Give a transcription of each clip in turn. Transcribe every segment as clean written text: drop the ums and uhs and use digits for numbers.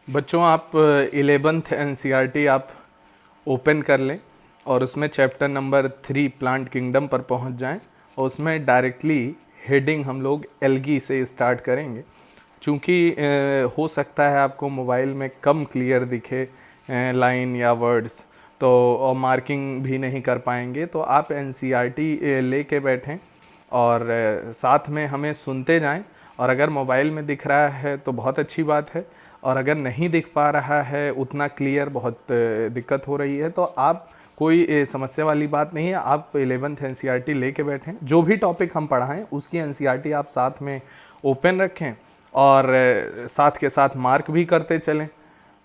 बच्चों आप 11th NCERT आप ओपन कर लें और उसमें चैप्टर नंबर 3 प्लांट किंगडम पर पहुंच जाएं और उसमें डायरेक्टली हेडिंग हम लोग एल्गी से स्टार्ट करेंगे। चूँकि हो सकता है आपको मोबाइल में कम क्लियर दिखे लाइन या वर्ड्स, तो और मार्किंग भी नहीं कर पाएंगे, तो आप एनसीईआरटी लेके बैठें और साथ में हमें सुनते जाएं। और अगर मोबाइल में दिख रहा है तो बहुत अच्छी बात है, और अगर नहीं दिख पा रहा है उतना क्लियर, बहुत दिक्कत हो रही है, तो आप कोई समस्या वाली बात नहीं है। आप 11th एनसीईआरटी लेके बैठें, जो भी टॉपिक हम पढ़ाएं उसकी एनसीईआरटी आप साथ में ओपन रखें और साथ के साथ मार्क भी करते चलें।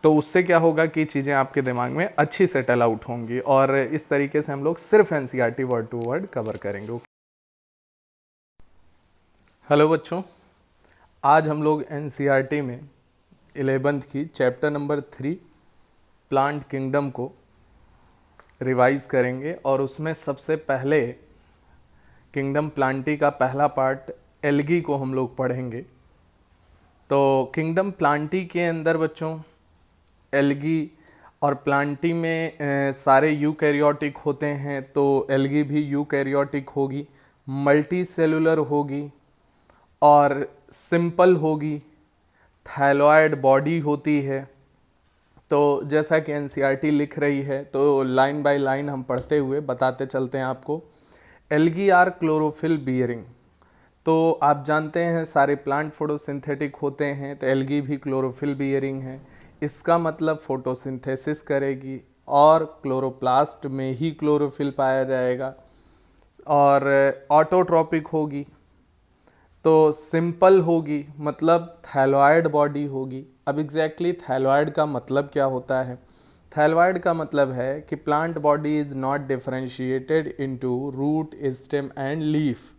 तो उससे क्या होगा कि चीज़ें आपके दिमाग में अच्छी सेटल आउट होंगी, और इस तरीके से हम लोग सिर्फ NCERT word to word cover करेंगे। हेलो बच्चों, आज हम लोग एनसीईआरटी में 11th की चैप्टर नंबर 3 प्लांट किंगडम को रिवाइज करेंगे, और उसमें सबसे पहले किंगडम प्लांटी का पहला पार्ट एल्गी को हम लोग पढ़ेंगे। तो किंगडम प्लांटी के अंदर बच्चों एल्गी और प्लांटी में सारे यूकैरियोटिक होते हैं, तो एल्गी भी यूकैरियोटिक होगी, मल्टी सेलुलर होगी और सिंपल होगी, थायलॉयड बॉडी होती है। तो जैसा कि एनसीईआरटी लिख रही है, तो लाइन बाय लाइन हम पढ़ते हुए बताते चलते हैं आपको। एल्गी आर क्लोरोफिल बियरिंग, तो आप जानते हैं सारे प्लांट फोटोसिंथेटिक होते हैं, तो एल्गी भी क्लोरोफिल बियरिंग है। इसका मतलब फोटोसिंथेसिस करेगी और क्लोरोप्लास्ट में ही क्लोरोफिल पाया जाएगा, और ऑटोट्रॉपिक होगी। तो सिंपल होगी मतलब थैलॉयड बॉडी होगी। अब एग्जैक्टली थैलॉयड का मतलब क्या होता है? थैलॉयड का मतलब है कि plant body is not differentiated into root, stem and leaf.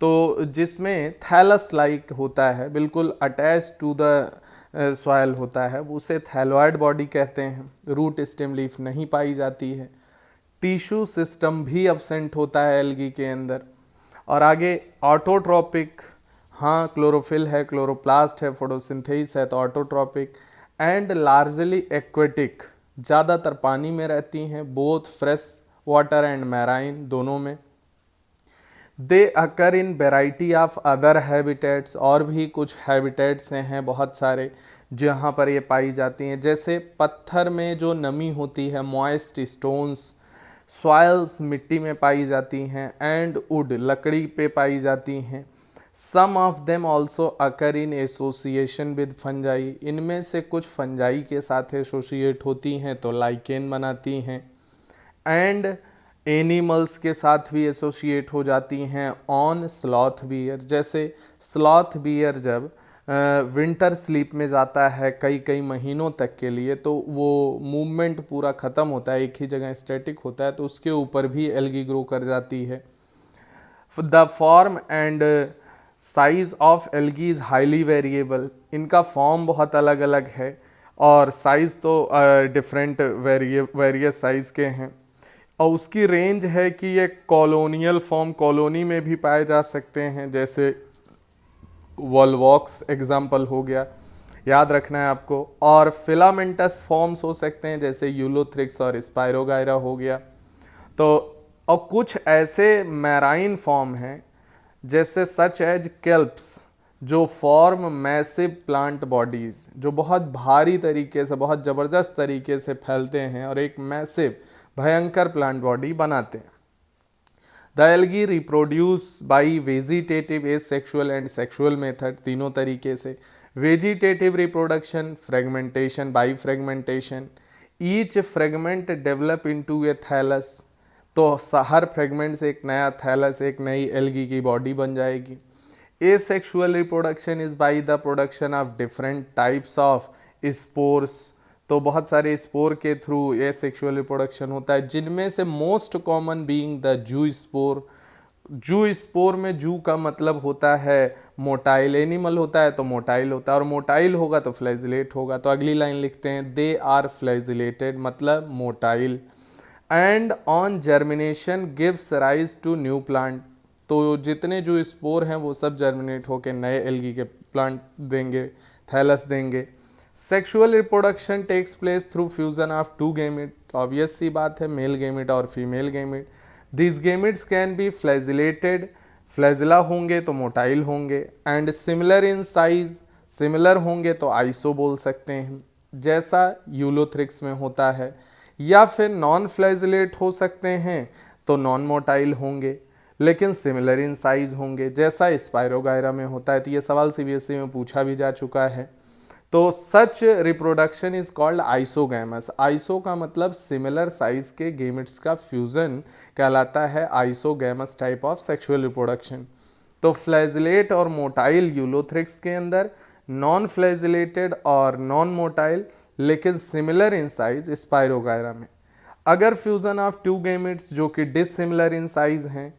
तो जिसमें थैलस लाइक होता है, बिल्कुल अटैच टू द सॉइल होता है, उसे थैलॉयड बॉडी कहते हैं। रूट, स्टेम, लीफ नहीं पाई जाती है। टिश्यू सिस्टम भी अब्सेंट होता है एल्गी के अंदर। और आगे ऑटोट्रॉपिक, हाँ क्लोरोफिल है, क्लोरोप्लास्ट है, फोटोसिंथेसिस है, तो ऑटोट्रॉपिक। एंड लार्जली एक्वेटिक, ज़्यादातर पानी में रहती हैं, both fresh water and marine, दोनों में। They occur in variety of other habitats, और भी कुछ हैबिटेट्स हैं बहुत सारे जहाँ पर ये पाई जाती हैं, जैसे पत्थर में जो नमी होती है, मॉइस्ट स्टोन्स, सॉइल्स मिट्टी में पाई जाती हैं, एंड वुड लकड़ी पे पाई जाती हैं। Some of them also occur in association with fungi, इनमें से कुछ फंजाई के साथ एसोसिएट होती हैं तो लाइकेन बनाती हैं। एंड एनिमल्स के साथ भी एसोसिएट हो जाती हैं ऑन स्लॉथ बियर, जैसे स्लॉथ बियर जब विंटर स्लीप में जाता है कई कई महीनों तक के लिए, तो वो मूवमेंट पूरा ख़त्म होता है, एक ही जगह स्टैटिक होता है, तो उसके ऊपर भी एल्गी ग्रो कर जाती है। The form and size of algae is highly variable, इनका फॉर्म बहुत अलग अलग है और साइज़ तो डिफरेंट वेरियस साइज़ के हैं। और उसकी रेंज है कि ये कॉलोनियल फॉर्म, कॉलोनी में भी पाए जा सकते हैं, जैसे वॉलवॉक्स एग्जाम्पल हो गया, याद रखना है आपको। और फिलामेंटस फॉर्म्स हो सकते हैं, जैसे यूलोथ्रिक्स और स्पायरोगायरा हो गया। तो और कुछ ऐसे मैराइन फॉर्म हैं जैसे सच एज केल्प्स, जो फॉर्म मैसिव प्लांट बॉडीज़, जो बहुत भारी तरीके से, बहुत ज़बरदस्त तरीके से फैलते हैं और एक मैसिव भयंकर प्लांट बॉडी बनाते हैं। The algae reproduce by vegetative, asexual and sexual method, तीनों तरीके से। Vegetative reproduction, fragmentation, by fragmentation. Each fragment develop into a thallus, तो हर फ्रेगमेंट से एक नया थैलस, एक नई एल्गी की बॉडी बन जाएगी। Asexual reproduction is by the production of different types of spores, तो बहुत सारे स्पोर के थ्रू एसेक्सुअल रिप्रोडक्शन होता है, जिनमें से most common being the zoo spore. जू स्पोर में जू का मतलब होता है मोटाइल, एनिमल होता है तो मोटाइल होता है, और मोटाइल होगा तो फ्लैजिलेट होगा। तो अगली लाइन लिखते हैं, दे आर फ्लैजिलेटेड मतलब motile. And on germination gives rise to new plant, तो जितने जो स्पोर हैं वो सब जर्मिनेट होकर नए एल्गी के प्लांट देंगे, थैलस देंगे। Sexual reproduction takes place through fusion of two gamete, obvious सी बात है, मेल गेमिट और female gamete. This gametes can be flagellated, flagella होंगे तो मोटाइल होंगे, and similar in size, similar होंगे तो आइसो बोल सकते हैं, जैसा यूलोथ्रिक्स में होता है, या फिर नॉन फ्लैजिलेट हो सकते हैं तो नॉन मोटाइल होंगे लेकिन सिमिलर इन साइज होंगे, जैसा स्पायरोगायरा में होता है। तो ये सवाल सीबीएसई में पूछा भी जा चुका है। तो such reproduction is called isogamous. Iso का मतलब सिमिलर साइज के गेमिट्स का फ्यूजन कहलाता है isogamous type of sexual reproduction. तो फ्लैजिलेट और मोटाइल यूलोथ्रिक्स के अंदर, नॉन फ्लैजिलेटेड और नॉन मोटाइल लेकिन सिमिलर इन साइज स्पायरोगायरा में। अगर फ्यूजन ऑफ टू गेमिट्स जो कि डिसिमिलर इन साइज हैं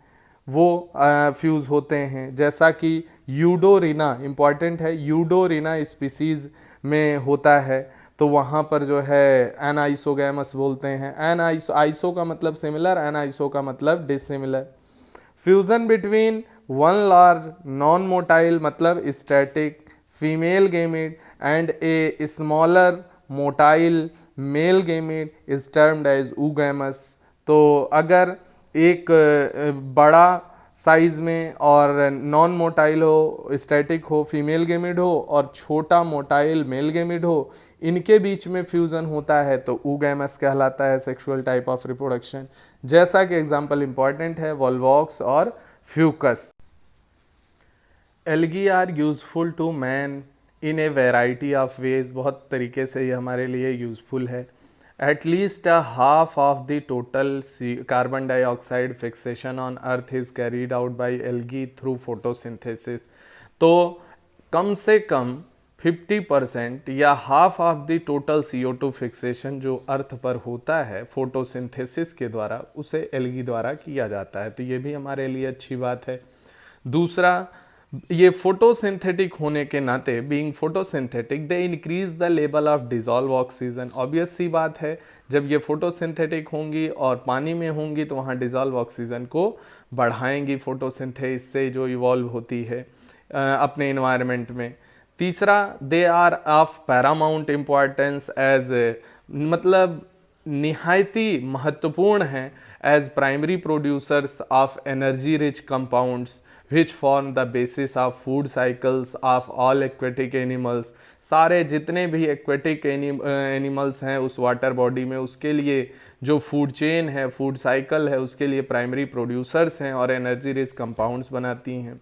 वो फ्यूज होते हैं, जैसा कि यूडोरिना, इंपॉर्टेंट है, यूडोरिना स्पीसीज में होता है, तो वहाँ पर जो है एनाइसोगैमस बोलते हैं। आइसो का मतलब सिमिलर, एनाइसो का मतलब dissimilar. Fusion between one large non motile मतलब static female gamete and a smaller motile male gamete is termed as oogamous. तो अगर एक बड़ा साइज में और नॉन मोटाइल हो, स्टैटिक हो, फीमेल गेमिड हो, और छोटा मोटाइल मेल गेमिड हो, इनके बीच में फ्यूजन होता है तो ऊगैमस कहलाता है सेक्सुअल टाइप ऑफ रिप्रोडक्शन। जैसा कि एग्जांपल इंपॉर्टेंट है वॉल्वॉक्स और fucus. Algae are useful to man in a variety of ways, बहुत तरीके से ये हमारे लिए यूजफुल है। At least a half of the total carbon dioxide fixation on earth is carried out by algae through photosynthesis। तो कम से कम 50% या half of the total CO2 fixation जो अर्थ पर होता है फोटोसिंथेसिस के द्वारा, उसे एल्गी द्वारा किया जाता है। तो ये भी हमारे लिए अच्छी बात है। दूसरा, ये फोटोसिंथेटिक होने के नाते, being photosynthetic, they increase the level of dissolve oxygen. Obvious सी बात है, जब ये फोटोसिंथेटिक होंगी और पानी में होंगी तो वहाँ डिजॉल्व ऑक्सीजन को बढ़ाएंगी फोटोसिंथेसिस से जो इवॉल्व होती है अपने इन्वायरमेंट में। तीसरा, they are of paramount importance as, मतलब निहायती महत्वपूर्ण हैं as primary producers of energy rich compounds which form the basis of food cycles of all aquatic animals। सारे जितने भी एक्वेटिक एनिमल्स हैं उस वाटर बॉडी में, उसके लिए जो फूड चेन है, फूड साइकिल है, उसके लिए प्राइमरी प्रोड्यूसर्स हैं और एनर्जी रिच कंपाउंड्स बनाती हैं।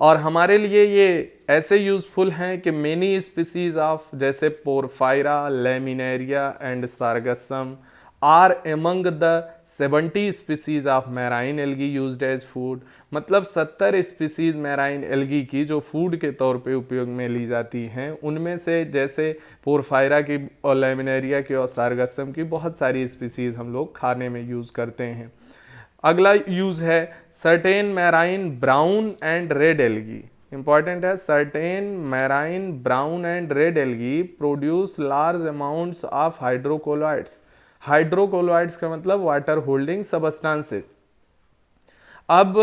और हमारे लिए ये ऐसे यूजफुल हैं कि मेनी स्पीसीज ऑफ, जैसे Porphyra, Laminaria and Sargassum are among the 70 species of marine algae used as food. मतलब 70 स्पीसीज मैराइन एल्गी की जो फूड के तौर पे उपयोग में ली जाती हैं, उनमें से जैसे पोरफायरा की और लेमिनेरिया की और सार्गसम की बहुत सारी स्पीसीज हम लोग खाने में यूज़ करते हैं। अगला यूज़ है certain marine brown and red algae. Important है, certain marine brown and red algae produce large amounts of hydrocolloids. Hydrocolloids का मतलब वाटर होल्डिंग सबस्टांसेस। अब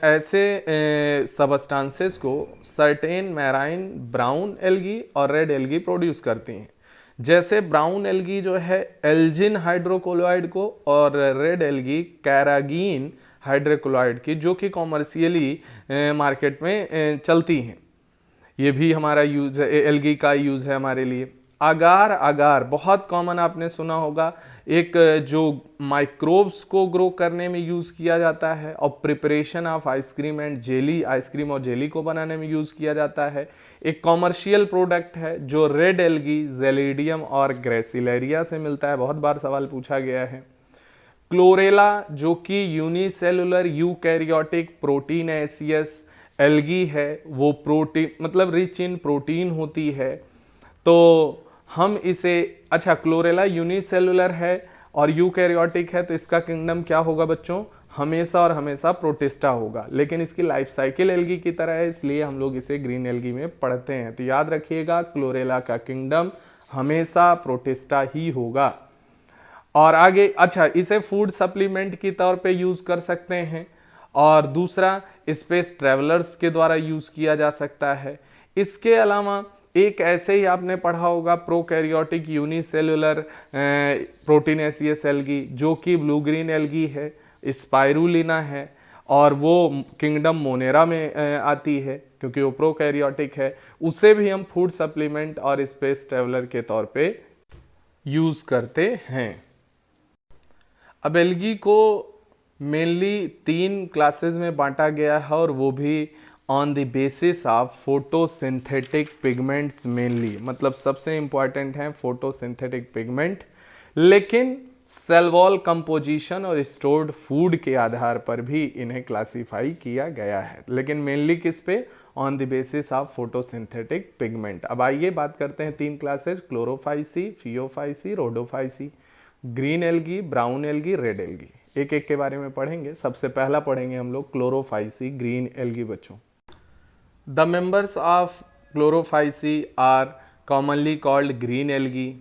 ऐसे सबस्टांसेस को सर्टेन मैराइन ब्राउन एल्गी और रेड एल्गी प्रोड्यूस करती हैं। जैसे ब्राउन एल्गी जो है एल्जिन हाइड्रोकोलॉइड को, और रेड एल्गी कैरागीन हाइड्रोकोलॉइड की, जो कि कॉमर्शियली मार्केट में चलती हैं। ये भी हमारा यूज है, एल्गी का यूज है हमारे लिए। अगार, अगार बहुत कॉमन आपने सुना होगा, एक जो माइक्रोब्स को ग्रो करने में यूज़ किया जाता है और preparation of ice cream and jelly, ice cream और जेली को बनाने में यूज़ किया जाता है। एक कॉमर्शियल प्रोडक्ट है जो रेड एल्गी, जेलिडियम और ग्रेसिलेरिया से मिलता है, बहुत बार सवाल पूछा गया है। क्लोरेला जो कि यूनिसेलुलर यूकैरियोटिक प्रोटीनेसियस एल्गी है, वो प्रोटीन मतलब रिच इन प्रोटीन होती है। तो हम इसे, अच्छा क्लोरेला यूनिसेलुलर है और यूकैरियोटिक है, तो इसका किंगडम क्या होगा बच्चों? हमेशा और हमेशा प्रोटिस्टा होगा, लेकिन इसकी लाइफ साइकिल एल्गी की तरह है, इसलिए हम लोग इसे ग्रीन एल्गी में पढ़ते हैं। तो याद रखिएगा, क्लोरेला का किंगडम हमेशा प्रोटिस्टा ही होगा। और आगे, अच्छा इसे फूड सप्लीमेंट की तौर पे यूज कर सकते हैं, और दूसरा स्पेस ट्रेवलर्स के द्वारा यूज किया जा सकता है। इसके अलावा एक ऐसे ही आपने पढ़ा होगा प्रोकैरियोटिक यूनिसेलुलर प्रोटीनेसियस एल्गी, जो कि ब्लू ग्रीन एल्गी है, स्पाइरुलिना है, और वो किंगडम मोनेरा में आती है क्योंकि वो प्रोकैरियोटिक है। उसे भी हम फूड सप्लीमेंट और स्पेस ट्रेवलर के तौर पे यूज करते हैं। अब एल्गी को मेनली 3 क्लासेस में बांटा गया है, और वो भी on the basis of photosynthetic pigments mainly, मतलब सबसे इंपॉर्टेंट है फोटोसिंथेटिक पिगमेंट, लेकिन सेल वॉल कंपोजिशन और स्टोर्ड फूड के आधार पर भी इन्हें क्लासिफाई किया गया है, लेकिन मेनली किस पे, on the basis of photosynthetic pigment. अब आइए बात करते हैं 3 classes, Chlorophyceae, phaeophyceae, Rhodophyceae, green algae, brown algae, red algae. एक एक के बारे में पढ़ेंगे। सबसे पहला पढ़ेंगे हम लोग क्लोरोफाइसी, ग्रीन एल्गी बच्चों। The members of chlorophyceae are commonly called green algae,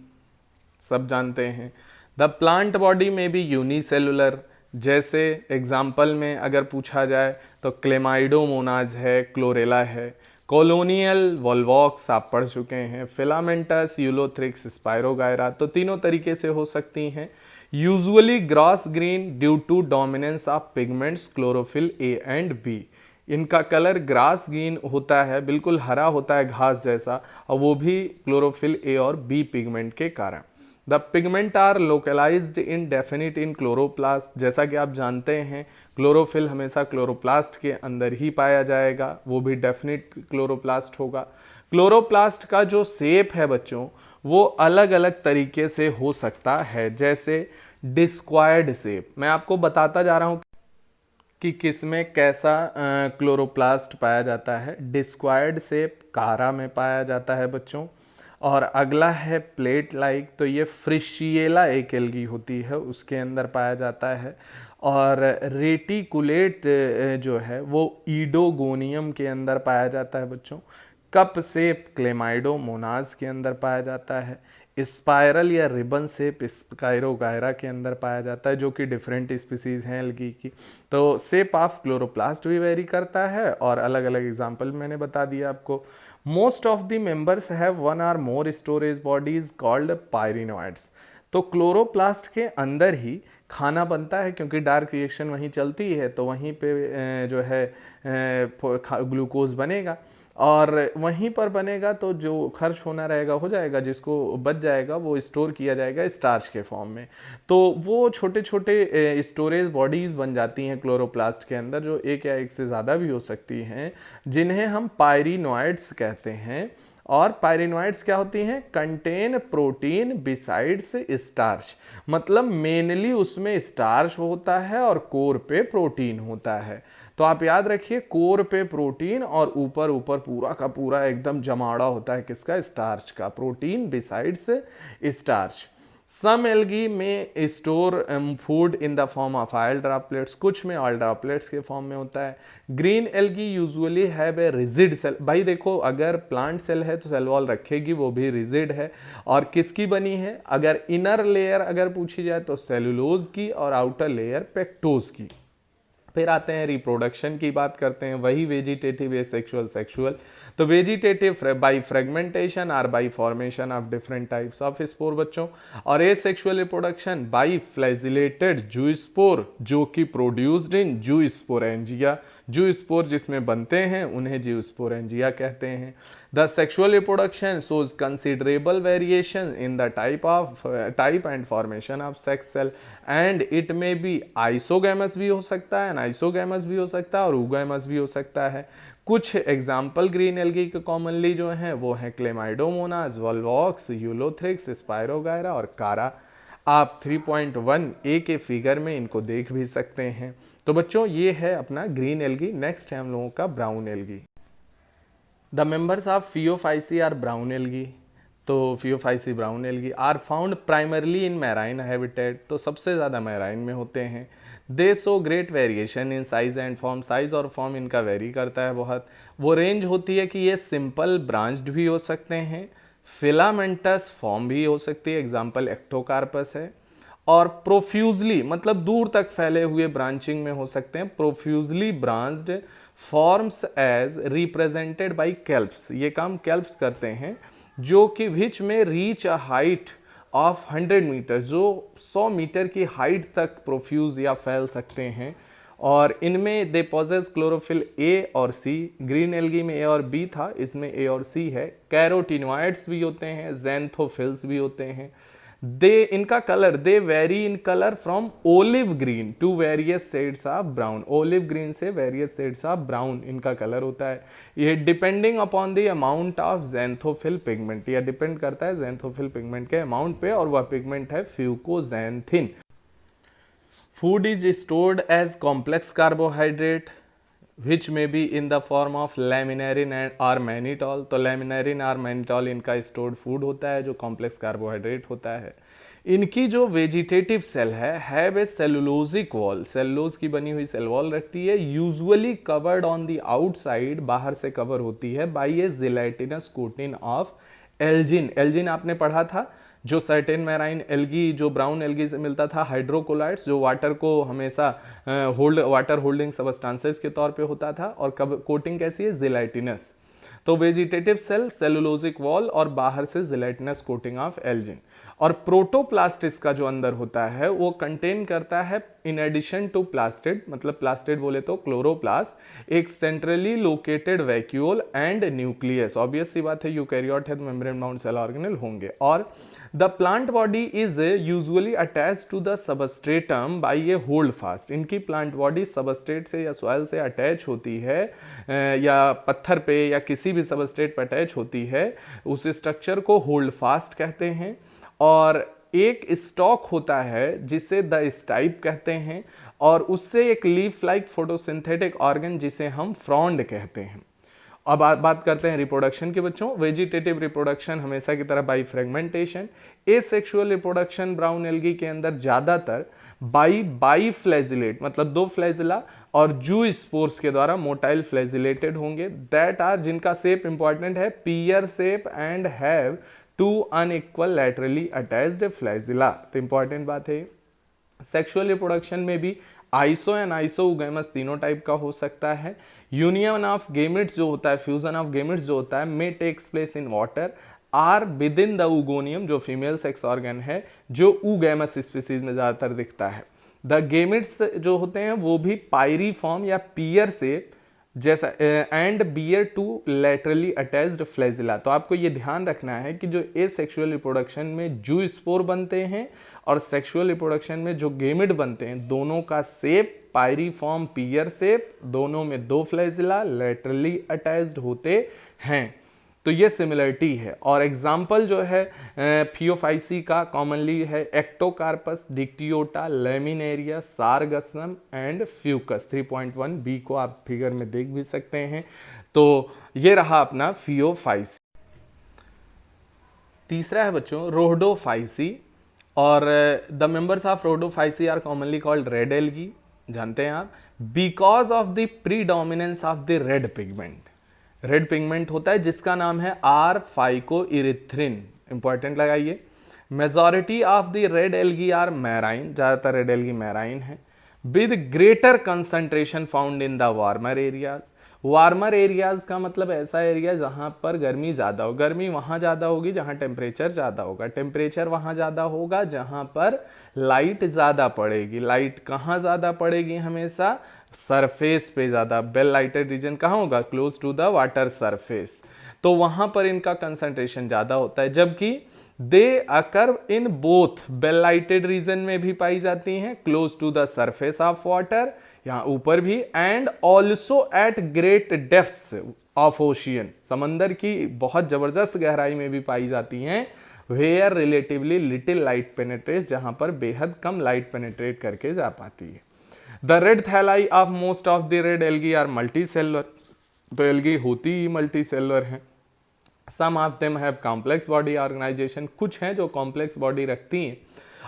सब जानते हैं। द प्लांट बॉडी में भी यूनिसेलुलर, जैसे एग्जाम्पल में अगर पूछा जाए तो क्लेमाइडोमोनाज है, क्लोरेला है, कॉलोनियल वॉल्वॉक्स आप पढ़ चुके हैं, फिलामेंटस, यूलोथ्रिक्स, स्पाइरोगायरा, तो तीनों तरीके से हो सकती हैं। Usually grass green due to dominance of pigments chlorophyll a and b. इनका कलर ग्रास ग्रीन होता है, बिल्कुल हरा होता है घास जैसा, और वो भी क्लोरोफिल ए और बी पिगमेंट के कारण। The pigment are localized in definite in chloroplast, जैसा कि आप जानते हैं क्लोरोफिल हमेशा क्लोरोप्लास्ट के अंदर ही पाया जाएगा, वो भी डेफिनिट क्लोरोप्लास्ट होगा। क्लोरोप्लास्ट का जो शेप है बच्चों, वो अलग अलग तरीके से हो सकता है, जैसे डिस्क्वायर्ड शेप। मैं आपको बताता जा रहा हूँ कि किस में कैसा क्लोरोप्लास्ट पाया जाता है। डिस्क्वायर्ड शेप कारा में पाया जाता है बच्चों। और अगला है प्लेट लाइक, तो ये फ्रिशिएला एक एल्गी होती है, उसके अंदर पाया जाता है। और रेटिकुलेट जो है वो ईडोगोनियम के अंदर पाया जाता है बच्चों। कप शेप क्लेमाइडोमोनाज के अंदर पाया जाता है। स्पाइरल या रिबन शेप स्पाइरोगायरा के अंदर पाया जाता है, जो कि डिफरेंट स्पीसीज हैं एल्गी की। तो शेप ऑफ क्लोरोप्लास्ट भी वेरी करता है, और अलग अलग एग्जाम्पल मैंने बता दिया आपको। Most of the members have 1 or more storage bodies called pyrenoids. तो क्लोरोप्लास्ट के अंदर ही खाना बनता है, क्योंकि डार्क रिएक्शन वहीं चलती है, तो वहीं पे जो है ग्लूकोज बनेगा, और वहीं पर बनेगा तो जो खर्च होना रहेगा हो जाएगा, जिसको बच जाएगा वो स्टोर किया जाएगा स्टार्च के फॉर्म में। तो वो छोटे छोटे स्टोरेज बॉडीज बन जाती हैं क्लोरोप्लास्ट के अंदर, जो एक या एक से ज़्यादा भी हो सकती हैं, जिन्हें हम पायरिनोइड्स कहते हैं। और पायरिनोइड्स क्या होती हैं, कंटेन प्रोटीन बिसाइड्स स्टार्च, मतलब मेनली उसमें स्टार्च होता है और कोर पे प्रोटीन होता है। तो आप याद रखिए, कोर पे प्रोटीन और ऊपर ऊपर पूरा का पूरा एकदम जमावड़ा होता है किसका, स्टार्च का, protein besides starch. Some algae में store food in the form of oil droplets, कुछ में ऑयल ड्रॉपलेट्स के फॉर्म में होता है। Green algae usually have a rigid cell, भाई देखो अगर प्लांट सेल है तो सेल वॉल रखेगी, वो भी रिजिड है। और किसकी बनी है, अगर इनर लेयर अगर पूछी जाए तो सेलुलोज की, और आउटर लेयर पेक्टोज की। फिर आते हैं रिप्रोडक्शन की बात करते हैं, वही वेजिटेटिव ए सेक्सुअल सेक्सुअल। तो वेजिटेटिव बाई फ्रेगमेंटेशन और by formation of different types of spore बच्चों, और ए sexual reproduction by flagellated zoospore, जो कि प्रोड्यूस्ड इन जूस्पोरेंजिया, जूस्पोर जिसमें बनते हैं उन्हें जूस्पोरेंजिया कहते हैं। The sexual reproduction shows considerable variation in the type and formation of sex cell, and it may be isogamous भी हो सकता है, अनाइसोगैमस भी हो सकता है, और ऊगैमस भी हो सकता है। कुछ एग्जाम्पल ग्रीन एल्गी के कॉमनली जो हैं वो हैं क्लेमाइडोमोनास, वॉल्वॉक्स, यूलोथ्रिक्स, स्पाइरोगायरा और कारा। आप 3.1 ए के फिगर में इनको देख भी सकते हैं। तो बच्चों ये है अपना ग्रीन एल्गी। नेक्स्ट है हम लोगों का brown algae. The members of Phaeophyceae are brown algae. तो Phaeophyceae brown algae are found primarily in marine habitat, तो सबसे ज़्यादा मैराइन में होते हैं। They show great variation in size and form, size और फॉर्म इनका वेरी करता है बहुत। वो रेंज होती है कि ये सिंपल ब्रांच्ड भी हो सकते हैं, फिलामेंटस फॉर्म भी हो सकती है, एग्जाम्पल एक्टोकार्पस है, और प्रोफ्यूजली मतलब दूर तक फैले हुए ब्रांचिंग में हो सकते हैं, profusely branched forms as represented by kelps, ये काम कैल्प्स करते हैं, जो कि which may reach a height of 100 metre, जो 100 मीटर की हाइट तक प्रोफ्यूज या फैल सकते हैं। और इनमें दे पॉजेस क्लोरोफिल ए और सी, ग्रीन एल्गी में ए और बी था, इसमें ए और सी है। कैरोटीनॉइड्स भी होते हैं, ज़ैंथोफिल्स भी होते हैं। दे इनका colour, they vary in colour from olive green to various shades of brown, olive green से वेरियस शेड्स ऑफ ब्राउन इनका कलर होता है। ये depending upon the amount of xanthophyll pigment, यह डिपेंड करता है ज़ैंथोफिल पिगमेंट के अमाउंट पे, और वह पिगमेंट है फ्यूकोज़ैंथिन। Food is stored as complex carbohydrate which may be in the form of laminarin or mannitol। तो laminarin और mannitol इनका stored food होता है जो complex carbohydrate होता है। इनकी जो वेजिटेटिव सेल है have a cellulosic wall, cellulose की बनी हुई सेल वॉल रखती है, usually covered on the outside, बाहर से कवर होती है, by A gelatinous cotton of Elgin. Elgin आपने पढ़ा था, जो सर्टेन मैराइन एल्गी, जो ब्राउन एल्गी से मिलता था, हाइड्रोकोलाइड्स, जो वाटर को हमेशा वाटर होल्डिंग सबस्टांसेस के तौर पे होता था, और कोटिंग कैसी है, जिलेटिनस। तो वेजिटेटिव सेल सेलुलोजिक वॉल और बाहर से जिलेटिनस कोटिंग ऑफ एल्जिन। और प्रोटोप्लास्ट इसका जो अंदर होता है वो कंटेन करता है इन एडिशन टू प्लास्टिड, मतलब प्लास्टिड बोले तो क्लोरोप्लास्ट, एक centrally located vacuole and nucleus. Obvious सी बात है यूकैरियोट है तो मेम्ब्रेन बाउंड सेल ऑर्गेनेल होंगे। और the plant body is usually attach to the substratum by a holdfast. इनकी प्लांट बॉडी सबस्ट्रेट से या सॉइल से अटैच होती है, या पत्थर पे या किसी भी सबस्ट्रेट पर अटैच होती है, उस स्ट्रक्चर को होल्ड फास्ट कहते हैं। और एक स्टॉक होता है जिसे द स्टाइप कहते हैं, और उससे एक लीफ लाइक फोटोसिंथेटिक ऑर्गन जिसे हम फ्रॉन्ड कहते हैं। अब बात करते हैं रिप्रोडक्शन के बच्चों। वेजिटेटिव रिप्रोडक्शन हमेशा की तरह by fragmentation, asexual reproduction brown algae के अंदर ज्यादातर बाई फ्लैजिलेट, मतलब 2 फ्लैजिला और जू स्पोर्स के द्वारा मोटाइल फ्लैजिलेटेड होंगे, दैट आर, जिनका शेप इंपॉर्टेंट है पियर shape and have 2 unequal laterally attached flagella. तो इंपॉर्टेंट बात है। सेक्सुअल रिप्रोडक्शन में भी आइसो एंड आइसोगैमस तीनों टाइप का हो सकता है। यूनियन ऑफ गेमेट्स जो होता है, फ्यूजन ऑफ गेमेट्स जो होता है, may takes place in water or within the oogonium, जो फीमेल सेक्स ऑर्गन है, जो ऊगैमस स्पीसीज में ज्यादातर दिखता है। द गेमेट्स जो होते हैं वो भी पायरीफॉर्म या पियर से जैसा, and bear two laterally attached flagella. तो आपको ये ध्यान रखना है कि जो एसेक्सुअल रिप्रोडक्शन में जू स्पोर बनते हैं और सेक्सुअल रिप्रोडक्शन में जो गेमिड बनते हैं, दोनों का शेप पायरीफॉर्म पियर शेप, दोनों में 2 फ्लैजिला लैटरली अटैच्ड होते हैं। तो ये सिमिलरिटी है। और एग्जाम्पल जो है फियोफाइसी का कॉमनली है Ectocarpus, Dictyota, Laminaria, Sargassum and Fucus. 3.1 B को आप फिगर में देख भी सकते हैं। तो ये रहा अपना फियोफाइसी। तीसरा है बच्चों रोडोफाइसी, और the members of rhodophyceae are commonly called red algae, जानते हैं आप, because of the predominance of the red pigment. Red pigment होता है जिसका नाम है आर फाइकोइरिथ्रिन, इंपॉर्टेंट लगाइए। Majority of the red algae are marine, ज्यादातर रेड एल्गी मैराइन है, with greater concentration found in the warmer areas. Warmer areas का मतलब ऐसा एरिया जहां पर गर्मी ज्यादा हो, गर्मी वहां ज्यादा होगी जहां टेम्परेचर ज्यादा होगा, टेम्परेचर वहां ज्यादा होगा जहां पर लाइट ज्यादा पड़ेगी। लाइट कहां ज्यादा पड़ेगी, हमेशा सरफेस पे ज्यादा। वेल लाइटेड रीजन कहाँ होगा, close to the water surface, तो वहां पर इनका कंसंट्रेशन ज्यादा होता है। जबकि they occur in both, well lighted region में भी पाई जाती हैं, close to the surface of water, यहाँ ऊपर भी, and also at great depths of ocean, समंदर की बहुत जबरदस्त गहराई में भी पाई जाती हैं, where relatively little light penetrate, जहां पर बेहद कम लाइट पेनेट्रेट करके जा पाती है। The red thalli of most of the red algae are multi cellular, तो एल्गी होती ही मल्टी सेलुलर है। Some of them have complex body organisation, कुछ हैं जो कॉम्प्लेक्स बॉडी रखती हैं।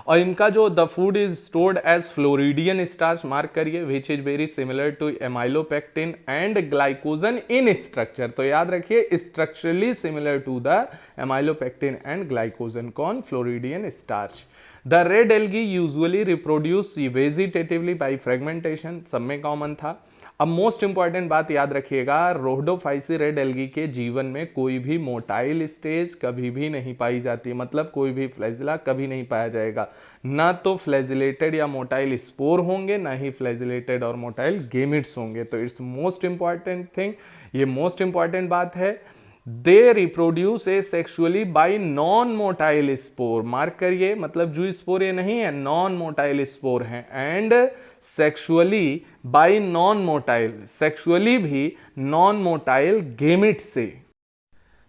और इनका जो the food is stored as floridean starch, mark करिए, which is very similar to amylopectin and glycogen in structure. तो याद रखिए structurally similar to the amylopectin and glycogen, कौन, floridean starch. The red algae usually reproduce vegetatively by fragmentation, सब में common था। अब most important बात याद रखिएगा, रोडोफाइसी रेड एल्गी के जीवन में कोई भी मोटाइल स्टेज कभी भी नहीं पाई जाती, मतलब कोई भी फ्लैजिला कभी नहीं पाया जाएगा। ना तो फ्लैजिलेटेड या मोटाइल स्पोर होंगे, ना ही फ्लैजिलेटेड और मोटाइल गेमिट्स होंगे। तो इट्स मोस्ट इंपॉर्टेंट थिंग, ये मोस्ट इंपॉर्टेंट बात है। They reproduce A sexually by non motile spore, mark करिए, मतलब जू स्पोर ये नहीं है, नॉन मोटाइल स्पोर है। And sexually by non motile, sexually भी नॉन मोटाइल गेमिट से।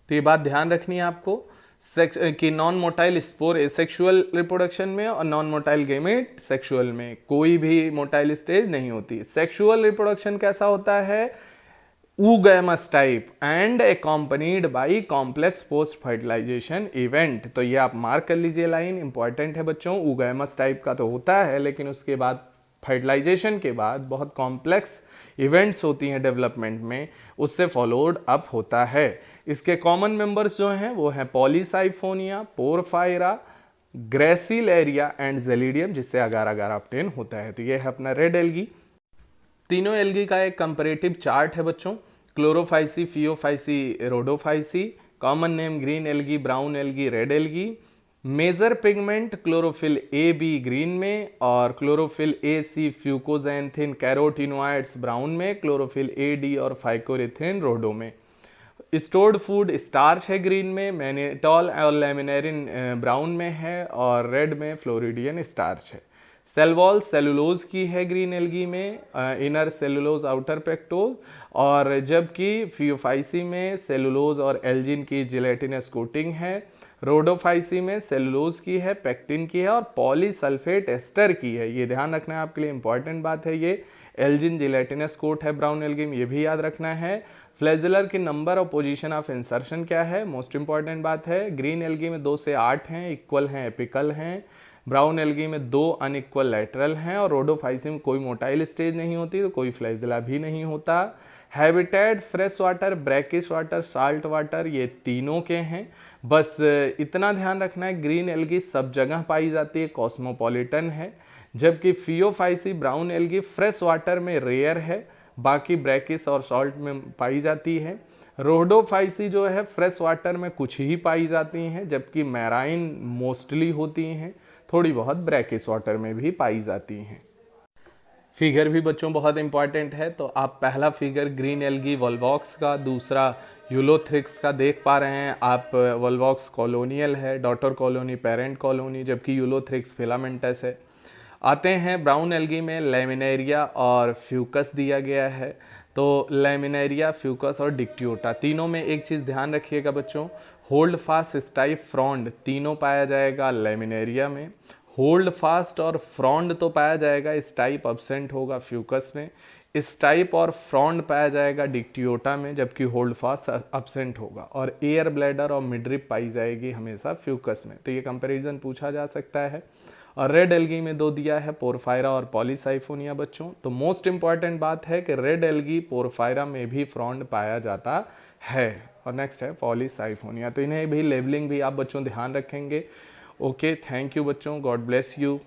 तो ये बात ध्यान रखनी है आपको कि non motile spore sexual reproduction में और नॉन मोटाइल गेमेट सेक्सुअल में, कोई भी मोटाइल स्टेज नहीं होती। सेक्सुअल रिप्रोडक्शन कैसा होता है, oogamous type and accompanied by complex post fertilization event। तो ये आप मार्क कर लीजिए, लाइन इंपॉर्टेंट है बच्चों। oogamous टाइप का तो होता है, लेकिन उसके बाद फर्टिलाइजेशन के बाद बहुत कॉम्प्लेक्स इवेंट्स होती हैं डेवलपमेंट में, उससे फॉलोड अप होता है। इसके कॉमन मेंबर्स जो हैं वो हैं Polysiphonia, porphyra, gracilaria and gelidium, जिससे अगार अगार ऑब्टेन होता है। तो ये है अपना रेड एल्गी। तीनों एल्गी का एक कंपैरेटिव चार्ट है बच्चों, chlorophyceae, phaeophyceae, rhodophyceae. Common name green algae, brown algae, red algae. Major pigment chlorophyll a b green में, और chlorophyll a c, fucoxanthin, carotenoids brown में, क्लोरोफिल ए डी और phycoerythrin rhodo में। Stored food starch है green में, mannitol और laminarin brown में है, और रेड में फ्लोरिडियन स्टार्च है। सेल वॉल सेलुलोज की है ग्रीन एल्गी में, इनर सेलुलोज आउटर पेक्टोज, और जबकि फियोफाइसी में सेलुलोज और एल्जिन की जिलेटिनस कोटिंग है। रोडोफाइसी में सेलुलोज की है, पेक्टिन की है, और पॉलीसल्फेट एस्टर की है। ये ध्यान रखना है, आपके लिए इंपॉर्टेंट बात है ये। एल्जिन जिलेटिनस कोट है ब्राउन एल्गी में, ये भी याद रखना है। फ्लैजिलर की नंबर और पोजीशन ऑफ इंसर्शन क्या है, मोस्ट इंपॉर्टेंट बात है। ग्रीन एल्गी में 2 से 8 हैं, इक्वल हैं, एपिकल हैं। ब्राउन एल्गी में 2 अनइक्वल लैटरल हैं, और रोडोफाइसी में कोई मोटाइल स्टेज नहीं होती, तो कोई फ्लैजिला भी नहीं होता। Habitat fresh water, brackish water, salt water, ये तीनों के हैं। बस इतना ध्यान रखना है, ग्रीन एल्गी सब जगह पाई जाती है, कॉस्मोपॉलिटन है। जबकि Phaeophyceae brown algae fresh water में रेयर है, बाकी ब्रैकिश और सॉल्ट में पाई जाती है। रोडोफाइसी जो है फ्रेश वाटर में कुछ ही पाई जाती हैं, जबकि मैराइन मोस्टली होती हैं, थोड़ी बहुत ब्रैकिश वाटर में भी पाई जाती हैं। फिगर भी बच्चों बहुत इंपॉर्टेंट है, तो आप पहला फिगर ग्रीन एल्गी वोल्वॉक्स का, दूसरा यूलोथ्रिक्स का देख पा रहे हैं आप। वोल्वॉक्स कॉलोनियल है, डॉटर कॉलोनी, पेरेंट कॉलोनी, जबकि यूलोथ्रिक्स फिलामेंटस है। आते हैं ब्राउन एल्गी में, लेमिनेरिया और फ्यूकस दिया गया है। तो लेमिनेरिया, फ्यूकस और डिक्टियोटा, तीनों में एक चीज़ ध्यान रखिएगा बच्चों, होल्ड फास्ट, स्टाइप, फ्रॉन्ड तीनों पाया जाएगा लेमिनेरिया में। होल्ड फास्ट और फ्रॉन्ड तो पाया जाएगा, स्टाइप अब्सेंट होगा फ्यूकस में। स्टाइप और फ्रॉन्ड पाया जाएगा डिक्टियोटा में, जबकि होल्ड फास्ट अब्सेंट होगा। और एयर ब्लैडर और मिडरिप पाई जाएगी हमेशा फ्यूकस में। तो ये कंपैरिजन पूछा जा सकता है। और रेड एल्गी में 2 दिया है, पोरफायरा और पॉलीसाइफोनिया बच्चों। तो मोस्ट इंपॉर्टेंट बात है कि रेड एल्गी, पोरफायरा में भी फ्रॉन्ड पाया जाता है। और नेक्स्ट है पॉलीसाइफोनिया। तो इन्हें भी लेबलिंग भी आप बच्चों ध्यान रखेंगे। ओके, थैंक यू बच्चों, गॉड ब्लेस यू।